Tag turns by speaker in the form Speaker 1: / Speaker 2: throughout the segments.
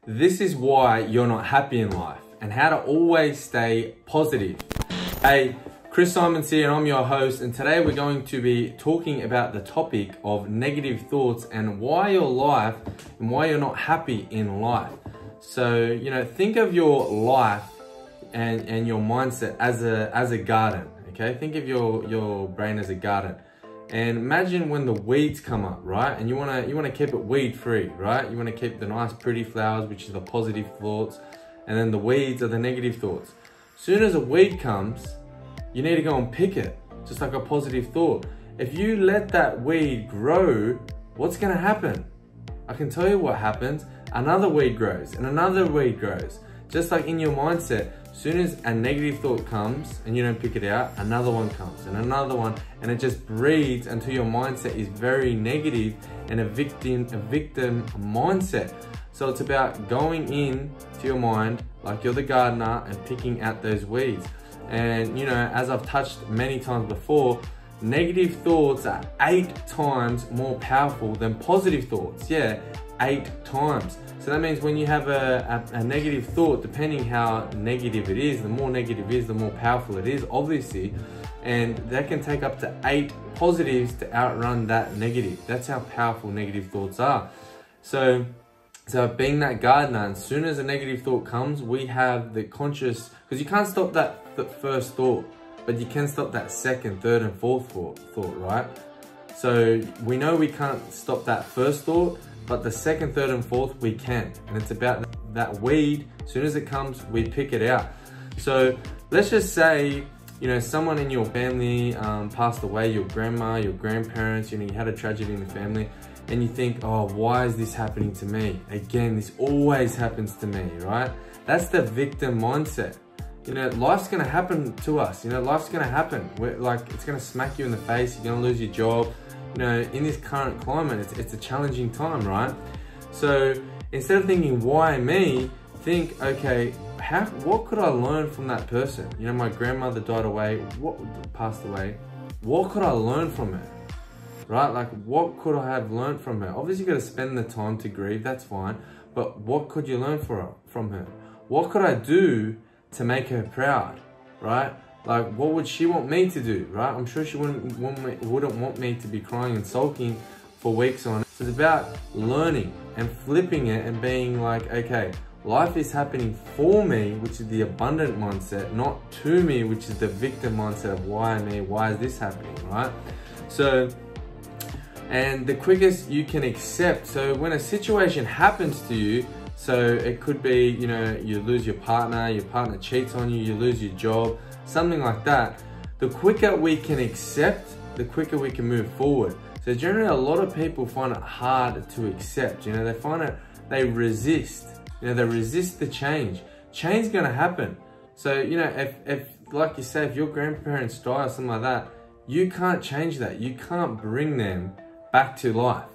Speaker 1: This is why you're not happy in life and how to always stay positive. Hey, Chris Symons here and I'm your host, and today we're going to be talking about the topic of negative thoughts and why your life and why you're not happy in life. So, think of your life and your mindset as a garden, okay? Think of your brain as a garden. And imagine when the weeds come up, right? And you wanna keep it weed free, right? You wanna keep the nice pretty flowers, which is the positive thoughts, and then the weeds are the negative thoughts. Soon as a weed comes, you need to go and pick it, just like a positive thought. If you let that weed grow, what's gonna happen? I can tell you what happens. Another weed grows and another weed grows. Just like in your mindset, soon as a negative thought comes and you don't pick it out, another one comes and another one, and it just breeds until your mindset is very negative and a victim mindset. So it's about going in to your mind like you're the gardener and picking out those weeds. And as I've touched many times before, negative thoughts are 8 times more powerful than positive thoughts. Yeah, 8 times. So that means when you have a negative thought, depending how negative it is, the more negative it is, the more powerful it is, obviously. And that can take up to 8 positives to outrun that negative. That's how powerful negative thoughts are. So being that gardener, as soon as a negative thought comes, we have the conscious, because you can't stop that first thought, but you can stop that second, third, and fourth thought, right? So we know we can't stop that first thought, but the second, third, and fourth we can. And it's about that weed. As soon as it comes, we pick it out. So let's just say, someone in your family passed away, your grandma, your grandparents, you had a tragedy in the family, and you think, oh, why is this happening to me? Again, this always happens to me, right? That's the victim mindset. Life's gonna happen to us. Life's gonna happen. It's gonna smack you in the face. You're gonna lose your job. In this current climate, it's a challenging time, right? So instead of thinking, why me? Think, okay, what could I learn from that person? My grandmother passed away. What could I learn from her? Right? What could I have learned from her? Obviously, you got to spend the time to grieve. That's fine. But what could you learn from her? What could I do to make her proud? Right? What would she want me to do? Right? I'm sure she wouldn't want me to be crying and sulking for weeks on. So it's about learning and flipping it and being like, okay, life is happening for me, which is the abundant mindset, not to me, which is the victim mindset of why me, why is this happening, right? So, and the quickest you can accept, so when a situation happens to you, so it could be, you lose your partner cheats on you, you lose your job, something like that. The quicker we can accept, the quicker we can move forward. So generally a lot of people find it hard to accept, they resist, they resist the change. Change is gonna happen. So, if like you say, if your grandparents die or something like that, you can't change that. You can't bring them back to life.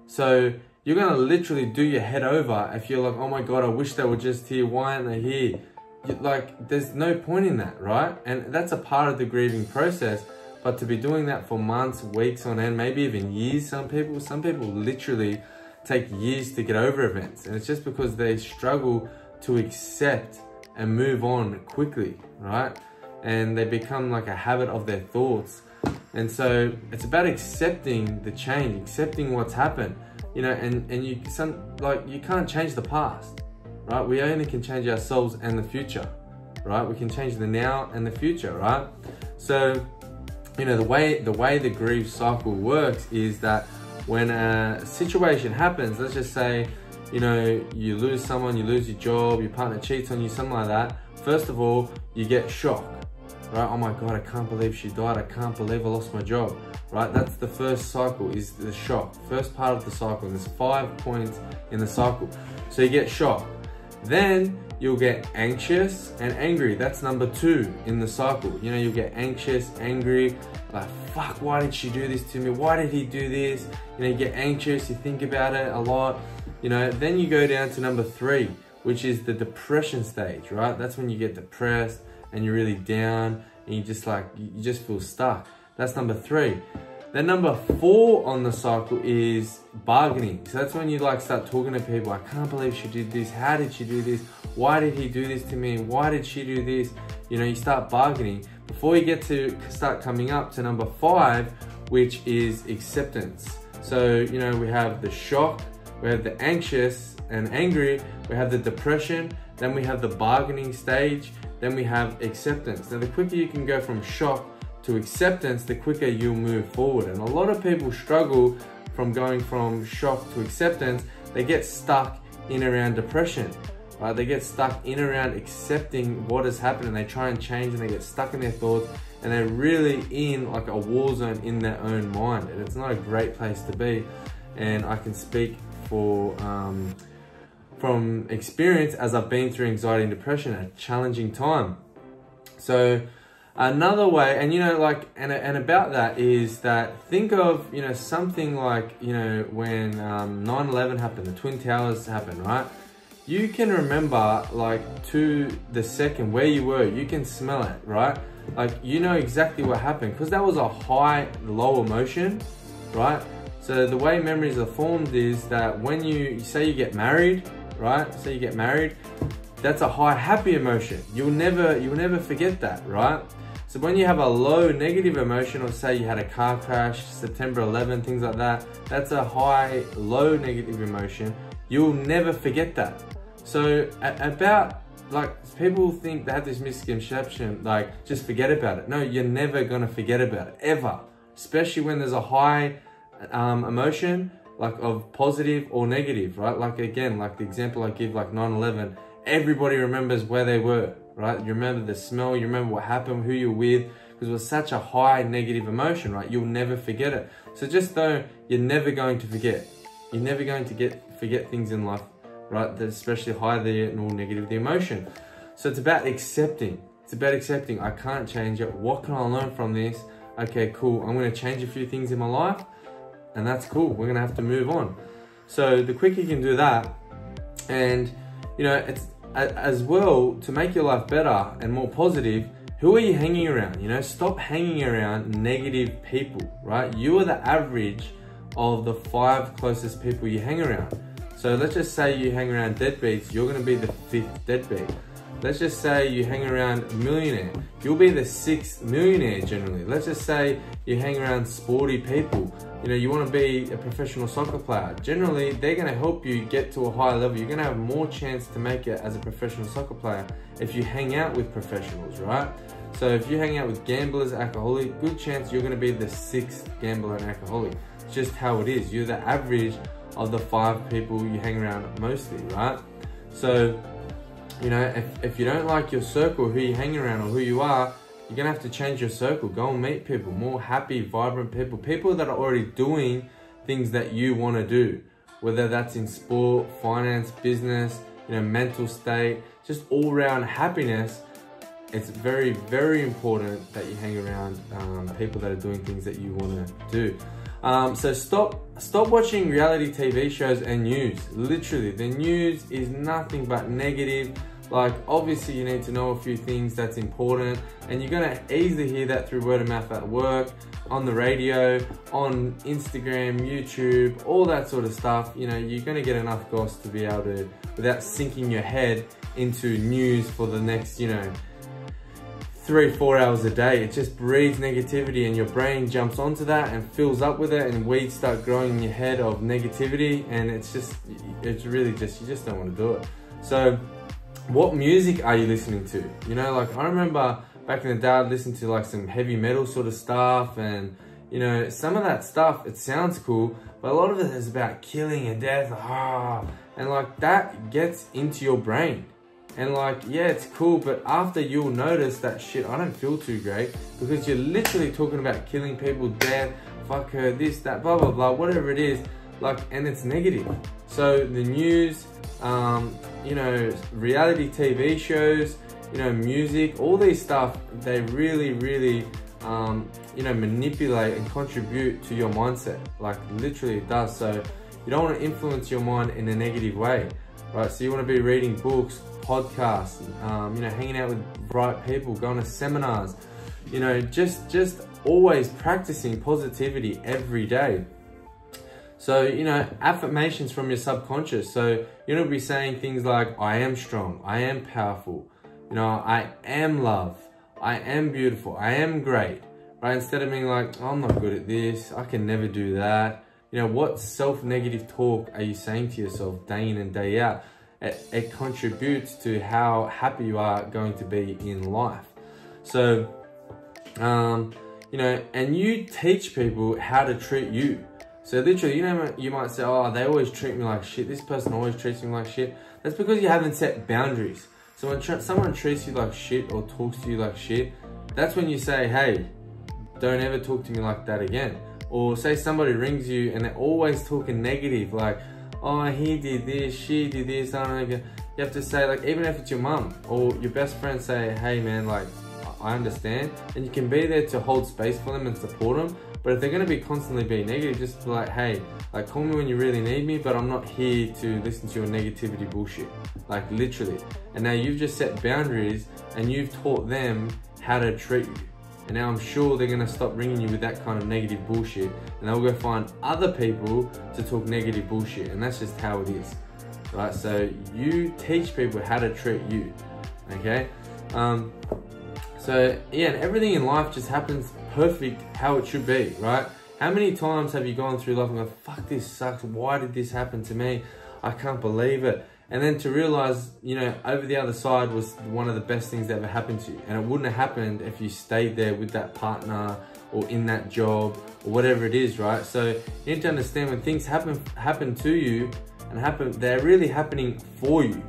Speaker 1: So you're gonna literally do your head over if you're like, oh my God, I wish they were just here. Why aren't they here? There's no point in that, right? And that's a part of the grieving process. But to be doing that for months, weeks on end, maybe even years, some people literally take years to get over events. And it's just because they struggle to accept and move on quickly, right? And they become like a habit of their thoughts. And so it's about accepting the change, accepting what's happened, and you can't change the past, right? We only can change ourselves and the future, right? We can change the now and the future, right? So, the way the grief cycle works is that when a situation happens, let's just say, you lose someone, you lose your job, your partner cheats on you, something like that. First of all, you get shocked. Right? Oh my God, I can't believe she died. I can't believe I lost my job. Right? That's the first cycle, is the shock. First part of the cycle. There's 5 points in the cycle. So you get shocked. Then you'll get anxious and angry. That's number 2 in the cycle. You'll get anxious, angry, like, fuck, why did she do this to me? Why did he do this? You get anxious, you think about it a lot. Then you go down to number 3, which is the depression stage, right? That's when you get depressed and you're really down and you just feel stuck. That's number 3. Then number 4 on the cycle is bargaining. So that's when you like start talking to people. I can't believe she did this. How did she do this? Why did he do this to me? Why did she do this? You know, you start bargaining before you get to start coming up to number 5, which is acceptance. So, you know, we have the shock, we have the anxious and angry, we have the depression, then we have the bargaining stage, then we have acceptance. Now, the quicker you can go from shock to acceptance, the quicker you'll move forward. And a lot of people struggle from going from shock to acceptance. They get stuck in around depression, right? They get stuck in around accepting what has happened, and they try and change, and they get stuck in their thoughts, and they're really in like a war zone in their own mind. And it's not a great place to be. And I can speak for from experience, as I've been through anxiety and depression, a challenging time. So another way, and you know, like, and about that is that, think of, you know, something like, you know, when 9/11 happened, the Twin Towers happened, right? You can remember like to the second where you were, you can smell it, right? Like, you know exactly what happened, because that was a high, low emotion, right? So the way memories are formed is that when you say you get married, right? Say you get married, that's a high, happy emotion. You'll never forget that, right? So when you have a low negative emotion, or say you had a car crash, September 11, things like that, that's a high, low negative emotion. You'll never forget that. So about, like, people think they have this misconception, like, just forget about it. No, you're never gonna forget about it, ever. Especially when there's a high emotion, like of positive or negative, right? Like, again, like the example I give, like 9/11, everybody remembers where they were, right? You remember the smell, you remember what happened, who you're with, because it was such a high negative emotion, right? You'll never forget it. So just know you're never going to forget. You're never going to forget things in life, right? That especially high the or negative the emotion. So it's about accepting. It's about accepting. I can't change it. What can I learn from this? Okay, cool. I'm going to change a few things in my life, and that's cool. We're going to have to move on. So the quicker you can do that, and you know, it's as well, to make your life better and more positive, who are you hanging around? You know, stop hanging around negative people, right? You are the average of the 5 closest people you hang around. So let's just say you hang around deadbeats, you're gonna be the 5th deadbeat. Let's just say you hang around a millionaire, you'll be the 6th millionaire generally. Let's just say you hang around sporty people. You know, you want to be a professional soccer player. Generally, they're going to help you get to a higher level. You're going to have more chance to make it as a professional soccer player if you hang out with professionals, right? So if you hang out with gamblers, alcoholics, good chance you're going to be the 6th gambler and alcoholic. It's just how it is. You're the average of the 5 people you hang around mostly, right? So, you know, if you don't like your circle, who you hang around or who you are, you're gonna have to change your circle. Go and meet people, more happy, vibrant people, people that are already doing things that you want to do, whether that's in sport, finance, business, you know, mental state, just all-round happiness. It's very, very important that you hang around people that are doing things that you want to do. So stop watching reality TV shows and news. Literally, the news is nothing but negative. Like, obviously you need to know a few things that's important, and you're gonna easily hear that through word of mouth at work, on the radio, on Instagram, YouTube, all that sort of stuff. You know, you're gonna get enough goss to be able to, without sinking your head into news for the next, you know, 3-4 hours a day. It just breeds negativity, and your brain jumps onto that and fills up with it, and weeds start growing in your head of negativity, and it's really just, you just don't want to do it. So what music are you listening to? You know, like, I remember back in the day, I'd listen to like some heavy metal sort of stuff, and you know, some of that stuff, it sounds cool, but a lot of it is about killing and death, and like that gets into your brain. And like, yeah, it's cool, but after you'll notice that shit, I don't feel too great, because you're literally talking about killing people, death, fuck her, this, that, blah, blah, blah, whatever it is, like, and it's negative. So the news, you know, reality TV shows, you know, music, all these stuff, they really, really, you know, manipulate and contribute to your mindset. Like, literally it does. So you don't want to influence your mind in a negative way, right? So you want to be reading books, podcasts, you know, hanging out with bright people, going to seminars, you know, just always practicing positivity every day. So, you know, affirmations from your subconscious. So you're gonna be saying things like, I am strong, I am powerful, you know, I am love, I am beautiful, I am great, right? Instead of being like, oh, I'm not good at this, I can never do that. You know, what self-negative talk are you saying to yourself day in and day out? It contributes to how happy you are going to be in life. So, you know, and you teach people how to treat you. So literally, you know, you might say, oh, they always treat me like shit. This person always treats me like shit. That's because you haven't set boundaries. So when someone treats you like shit or talks to you like shit, that's when you say, hey, don't ever talk to me like that again. Or say somebody rings you and they're always talking negative, like, oh, he did this, she did this, I don't know. You have to say, like, even if it's your mum or your best friend, say, hey man, like, I understand. And you can be there to hold space for them and support them. But if they're going to be constantly being negative, just be like, hey, like, call me when you really need me, but I'm not here to listen to your negativity bullshit. Like, literally. And now you've just set boundaries and you've taught them how to treat you. And now I'm sure they're going to stop ringing you with that kind of negative bullshit, and they'll go find other people to talk negative bullshit. And that's just how it is, right? So you teach people how to treat you, okay? So yeah, and everything in life just happens perfect how it should be, right? How many times have you gone through life and go, fuck, this sucks, why did this happen to me? I can't believe it. And then to realize, you know, over the other side was one of the best things that ever happened to you. And it wouldn't have happened if you stayed there with that partner or in that job or whatever it is, right? So you need to understand when things happen to you and they're really happening for you,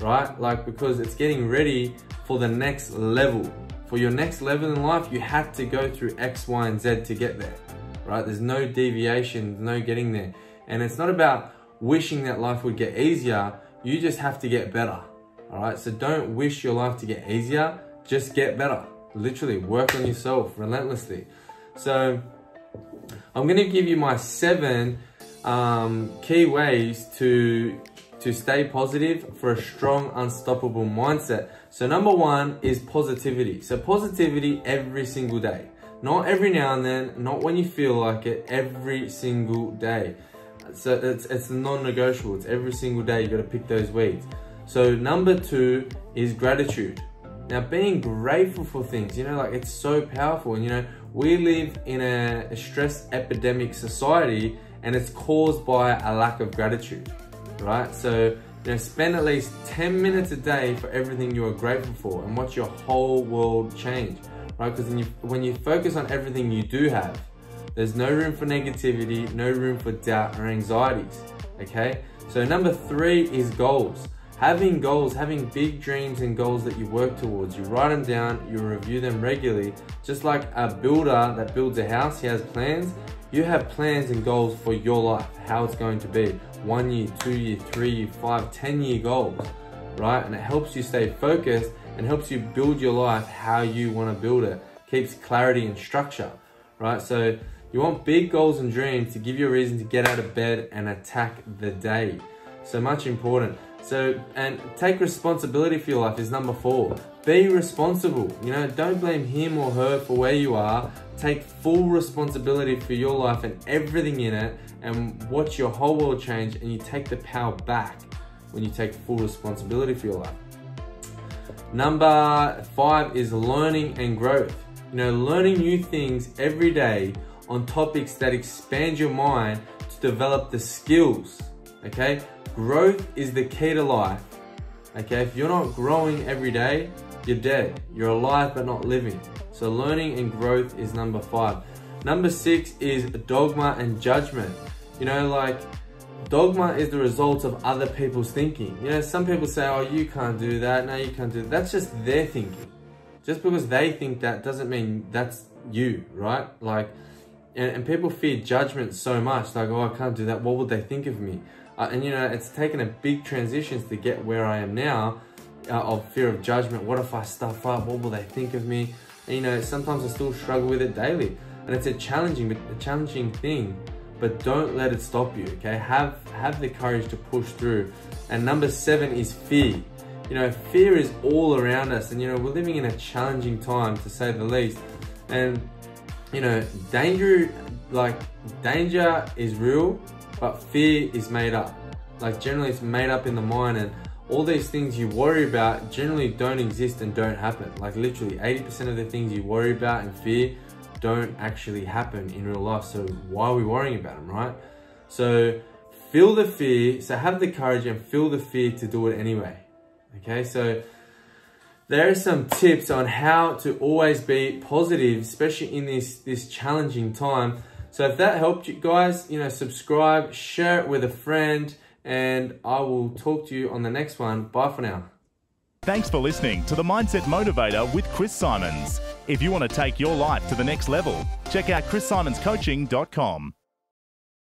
Speaker 1: right? Like, because it's getting ready for the next level. For your next level in life, you had to go through X, Y, and Z to get there, right? There's no deviation, no getting there. And it's not about wishing that life would get easier. You just have to get better, all right? So don't wish your life to get easier, just get better. Literally, work on yourself relentlessly. So I'm gonna give you my 7 key ways to stay positive for a strong, unstoppable mindset. So number 1 is positivity. So positivity every single day. Not every now and then, not when you feel like it, every single day. So it's non-negotiable. It's every single day. You got to pick those weeds. So number 2 is gratitude. Now, being grateful for things, you know, like, it's so powerful. And you know, we live in a stress epidemic society, and it's caused by a lack of gratitude, right? So, you know, spend at least 10 minutes a day for everything you are grateful for, and watch your whole world change, right? Because when you focus on everything you do have, there's no room for negativity, no room for doubt or anxieties, okay? So number 3 is goals. Having goals, having big dreams and goals that you work towards. You write them down, you review them regularly. Just like a builder that builds a house, he has plans. You have plans and goals for your life, how it's going to be. 1 year, 2 year, 3 year, 5, 10-year goals, right? And it helps you stay focused and helps you build your life how you want to build it. Keeps clarity and structure, right? So you want big goals and dreams to give you a reason to get out of bed and attack the day. So much important. So, and take responsibility for your life is number 4. Be responsible. You know, don't blame him or her for where you are. Take full responsibility for your life and everything in it, and watch your whole world change, and you take the power back when you take full responsibility for your life. Number 5 is learning and growth. You know, learning new things every day on topics that expand your mind to develop the skills, okay? Growth is the key to life, okay? If you're not growing every day, you're dead. You're alive but not living. So learning and growth is number 5. Number 6 is dogma and judgment. You know, like, dogma is the result of other people's thinking. You know, some people say, oh, you can't do that, no, you can't do that. That's just their thinking. Just because they think that doesn't mean that's you, right? Like, and people fear judgment so much, like, oh, I can't do that, what would they think of me? And you know, it's taken a big transition to get where I am now, of fear of judgment. What if I stuff up? What will they think of me? And you know, sometimes I still struggle with it daily. And it's a challenging thing, but don't let it stop you, okay? Have the courage to push through. And number 7 is fear. fear is all around us, and we're living in a challenging time, to say the least. And danger is real, but fear is made up. Like, generally it's made up in the mind, and all these things you worry about generally don't exist and don't happen. Like, literally 80% of the things you worry about and fear don't actually happen in real life. So why are we worrying about them, right? So feel the fear, so have the courage and feel the fear to do it anyway. Okay, so there are some tips on how to always be positive, especially in this challenging time. So if that helped you guys, subscribe, share it with a friend, and I will talk to you on the next one. Bye for now.
Speaker 2: Thanks for listening to The Mindset Motivator with Chris Symons. If you want to take your life to the next level, check out chrissimonscoaching.com.